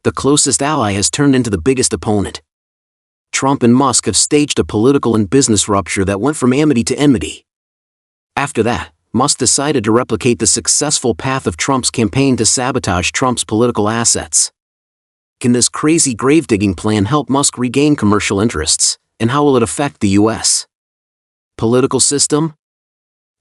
The closest ally has turned into the biggest opponent. Trump and Musk have staged a political and business rupture that went from amity to enmity. After that, Musk decided to replicate the successful path of Trump's campaign to sabotage Trump's political assets. Can this crazy grave-digging plan help Musk regain commercial interests, and how will it affect the U.S. political system?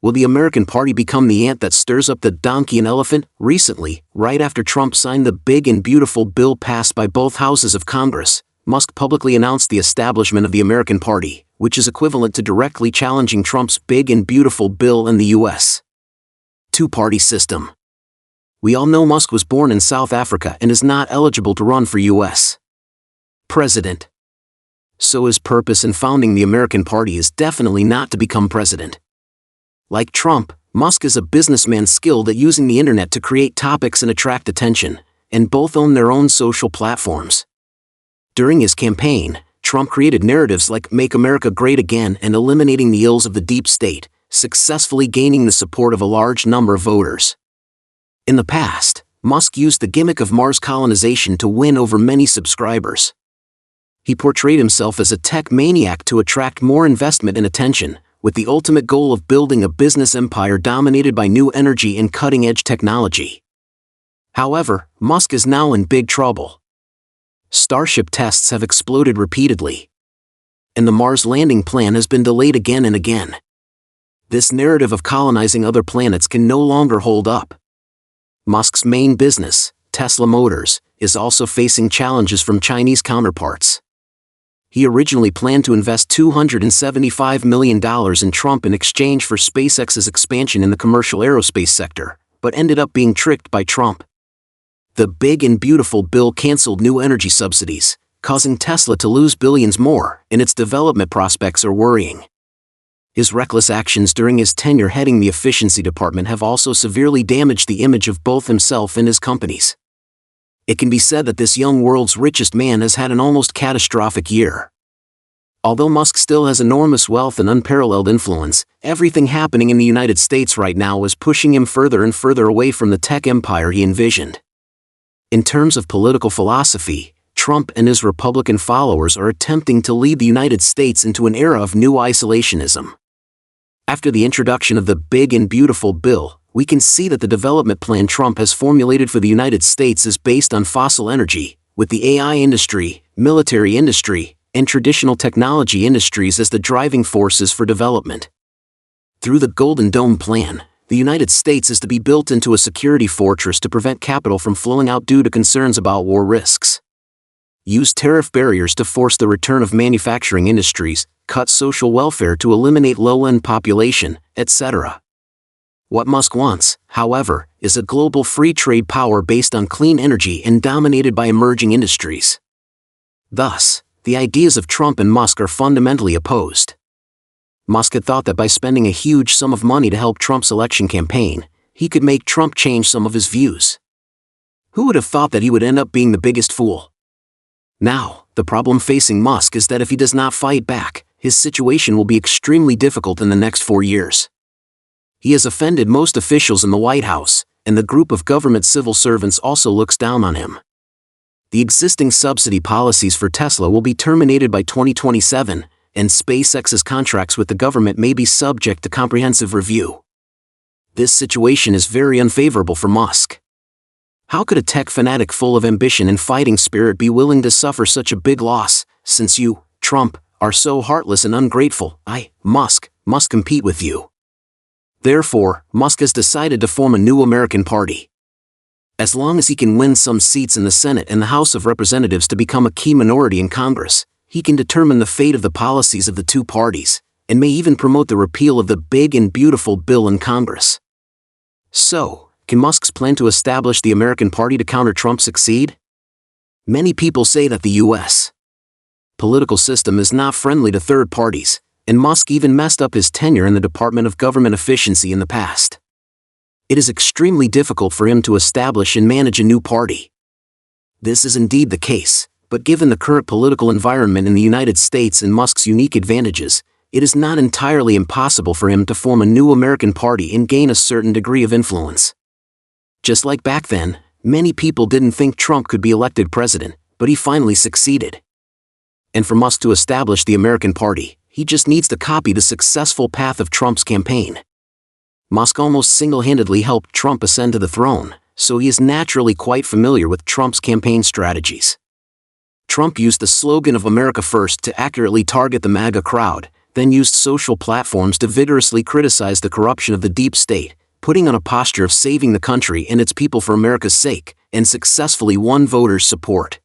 Will the American Party become the ant that stirs up the donkey and elephant? Recently, right after Trump signed the big and beautiful bill passed by both houses of Congress, Musk publicly announced the establishment of the American Party, which is equivalent to directly challenging Trump's big and beautiful bill in the U.S. two-party system. We all know Musk was born in South Africa and is not eligible to run for U.S. president. So his purpose in founding the American Party is definitely not to become president. Like Trump, Musk is a businessman skilled at using the internet to create topics and attract attention, and both own their own social platforms. During his campaign, Trump created narratives like "Make America Great Again" and eliminating the ills of the deep state, successfully gaining the support of a large number of voters. In the past, Musk used the gimmick of Mars colonization to win over many subscribers. He portrayed himself as a tech maniac to attract more investment and attention, with the ultimate goal of building a business empire dominated by new energy and cutting-edge technology. However, Musk is now in big trouble. Starship tests have exploded repeatedly, and the Mars landing plan has been delayed again and again. This narrative of colonizing other planets can no longer hold up. Musk's main business, Tesla Motors, is also facing challenges from Chinese counterparts. He originally planned to invest $275 million in Trump in exchange for SpaceX's expansion in the commercial aerospace sector, but ended up being tricked by Trump. The big and beautiful bill canceled new energy subsidies, causing Tesla to lose billions more, and its development prospects are worrying. His reckless actions during his tenure heading the efficiency department have also severely damaged the image of both himself and his companies. It can be said that this young world's richest man has had an almost catastrophic year. Although Musk still has enormous wealth and unparalleled influence, everything happening in the United States right now is pushing him further and further away from the tech empire he envisioned. In terms of political philosophy, Trump and his Republican followers are attempting to lead the United States into an era of new isolationism. After the introduction of the big and beautiful bill, we can see that the development plan Trump has formulated for the United States is based on fossil energy, with the AI industry, military industry, and traditional technology industries as the driving forces for development. Through the Golden Dome plan, the United States is to be built into a security fortress to prevent capital from flowing out due to concerns about war risks. Use tariff barriers to force the return of manufacturing industries, cut social welfare to eliminate low-end population, etc. What Musk wants, however, is a global free trade power based on clean energy and dominated by emerging industries. Thus, the ideas of Trump and Musk are fundamentally opposed. Musk had thought that by spending a huge sum of money to help Trump's election campaign, he could make Trump change some of his views. Who would have thought that he would end up being the biggest fool? Now, the problem facing Musk is that if he does not fight back, his situation will be extremely difficult in the next 4 years. He has offended most officials in the White House, and the group of government civil servants also looks down on him. The existing subsidy policies for Tesla will be terminated by 2027, and SpaceX's contracts with the government may be subject to comprehensive review. This situation is very unfavorable for Musk. How could a tech fanatic full of ambition and fighting spirit be willing to suffer such a big loss, since you, Trump, are so heartless and ungrateful? Musk, must compete with you. Therefore, Musk has decided to form a new American Party. As long as he can win some seats in the Senate and the House of Representatives to become a key minority in Congress, he can determine the fate of the policies of the two parties, and may even promote the repeal of the big and beautiful bill in Congress. So, can Musk's plan to establish the American Party to counter Trump succeed? Many people say that the U.S. political system is not friendly to third parties, and Musk even messed up his tenure in the Department of Government Efficiency in the past. It is extremely difficult for him to establish and manage a new party. This is indeed the case, but given the current political environment in the United States and Musk's unique advantages, it is not entirely impossible for him to form a new American Party and gain a certain degree of influence. Just like back then, Many people didn't think Trump could be elected president, but he finally succeeded. And for Musk to establish the American party, he just needs to copy the successful path of Trump's campaign. Musk almost single-handedly helped Trump ascend to the throne, so he is naturally quite familiar with Trump's campaign strategies. Trump used the slogan of America First to accurately target the MAGA crowd, then used social platforms to vigorously criticize the corruption of the deep state, putting on a posture of saving the country and its people for America's sake, and successfully won voters' support.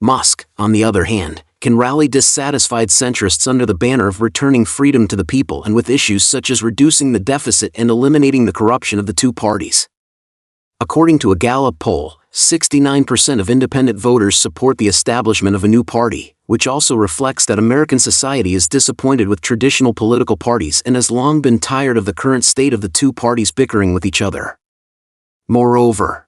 Musk, on the other hand, can rally dissatisfied centrists under the banner of returning freedom to the people and with issues such as reducing the deficit and eliminating the corruption of the two parties. According to a Gallup poll, 69% of independent voters support the establishment of a new party, which also reflects that American society is disappointed with traditional political parties and has long been tired of the current state of the two parties bickering with each other. Moreover,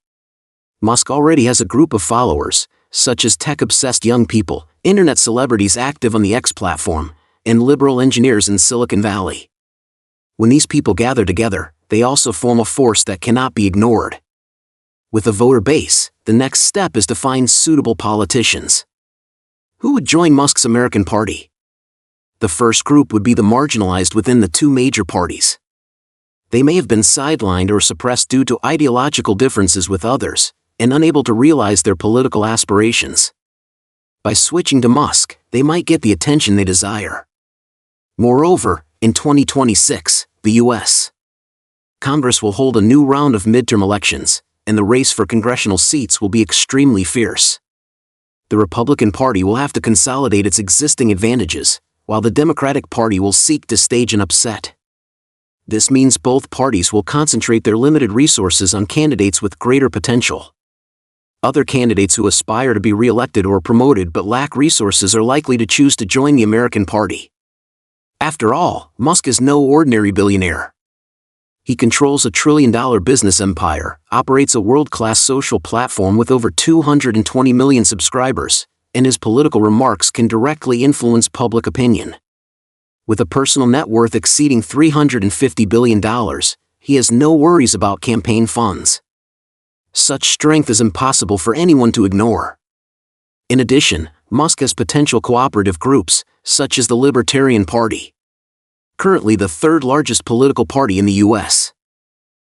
Musk already has a group of followers, such as tech-obsessed young people, internet celebrities active on the X platform, and liberal engineers in Silicon Valley. When these people gather together, they also form a force that cannot be ignored. With a voter base, the next step is to find suitable politicians. Who would join Musk's American Party? The first group would be the marginalized within the two major parties. They may have been sidelined or suppressed due to ideological differences with others, and unable to realize their political aspirations. By switching to Musk, they might get the attention they desire. Moreover, in 2026, the U.S. Congress will hold a new round of midterm elections, and the race for congressional seats will be extremely fierce. The Republican Party will have to consolidate its existing advantages, while the Democratic Party will seek to stage an upset. This means both parties will concentrate their limited resources on candidates with greater potential. Other candidates who aspire to be re-elected or promoted but lack resources are likely to choose to join the American Party. After all, Musk is no ordinary billionaire. He controls a trillion-dollar business empire, operates a world-class social platform with over 220 million subscribers, and his political remarks can directly influence public opinion. With a personal net worth exceeding $350 billion, he has no worries about campaign funds. Such strength is impossible for anyone to ignore. In addition, Musk has potential cooperative groups, such as the Libertarian Party, currently the third largest political party in the U.S.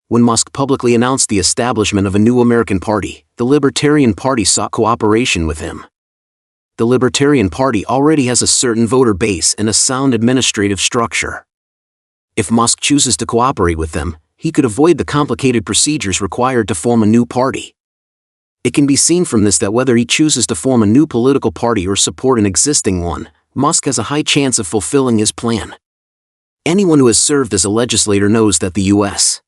When Musk publicly announced the establishment of a new American Party, the Libertarian Party sought cooperation with him. The Libertarian Party already has a certain voter base and a sound administrative structure. If Musk chooses to cooperate with them, he could avoid the complicated procedures required to form a new party. It can be seen from this that whether he chooses to form a new political party or support an existing one, Musk has a high chance of fulfilling his plan. Anyone who has served as a legislator knows that the U.S.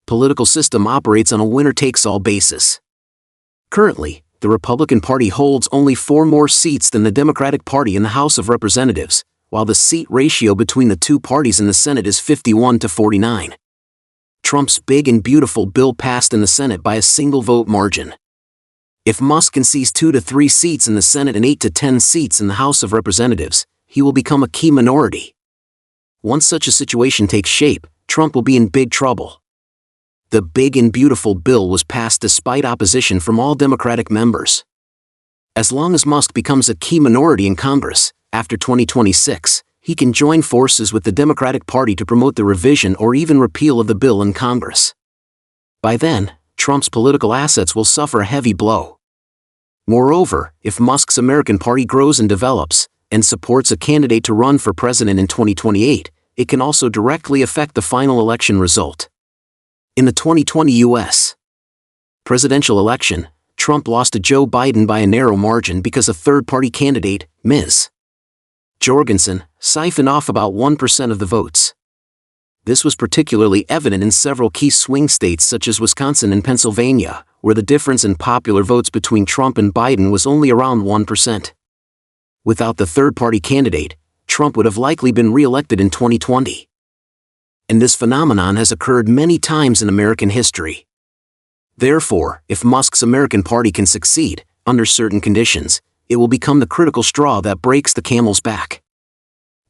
political system operates on a winner-takes-all basis. Currently, the Republican Party holds only 4 more seats than the Democratic Party in the House of Representatives, while the seat ratio between the two parties in the Senate is 51 to 49. Trump's big and beautiful bill passed in the Senate by a single vote margin. If Musk can seize 2 to 3 seats in the Senate and 8 to 10 seats in the House of Representatives, he will become a key minority. Once such a situation takes shape, Trump will be in big trouble. The big and beautiful bill was passed despite opposition from all Democratic members. As long as Musk becomes a key minority in Congress, after 2026, he can join forces with the Democratic Party to promote the revision or even repeal of the bill in Congress. By then, Trump's political assets will suffer a heavy blow. Moreover, if Musk's American Party grows and develops, and supports a candidate to run for president in 2028, it can also directly affect the final election result. In the 2020 U.S. presidential election, Trump lost to Joe Biden by a narrow margin because a third-party candidate, Ms. Jorgensen, siphoned off about 1% of the votes. This was particularly evident in several key swing states such as Wisconsin and Pennsylvania, where the difference in popular votes between Trump and Biden was only around 1%. Without the third-party candidate, Trump would have likely been re-elected in 2020. And this phenomenon has occurred many times in American history. Therefore, if Musk's American Party can succeed, under certain conditions, it will become the critical straw that breaks the camel's back.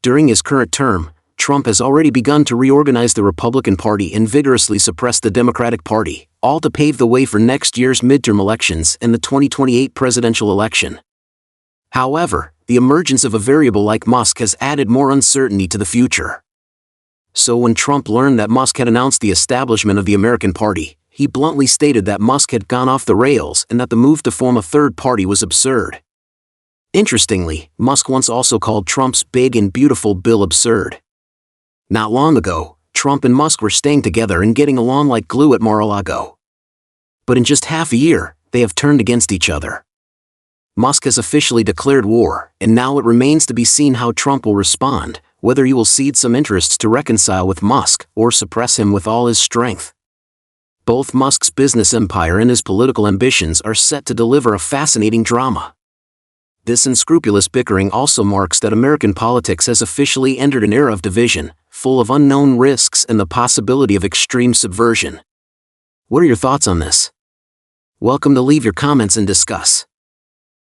During his current term, Trump has already begun to reorganize the Republican Party and vigorously suppress the Democratic Party, all to pave the way for next year's midterm elections and the 2028 presidential election. However, the emergence of a variable like Musk has added more uncertainty to the future. So when Trump learned that Musk had announced the establishment of the American Party, he bluntly stated that Musk had gone off the rails and that the move to form a third party was absurd. Interestingly, Musk once also called Trump's big and beautiful bill absurd. Not long ago, Trump and Musk were staying together and getting along like glue at Mar-a-Lago. But in just half a year, they have turned against each other. Musk has officially declared war, and now it remains to be seen how Trump will respond, whether he will cede some interests to reconcile with Musk or suppress him with all his strength. Both Musk's business empire and his political ambitions are set to deliver a fascinating drama. This unscrupulous bickering also marks that American politics has officially entered an era of division, full of unknown risks and the possibility of extreme subversion. What are your thoughts on this? Welcome to leave your comments and discuss.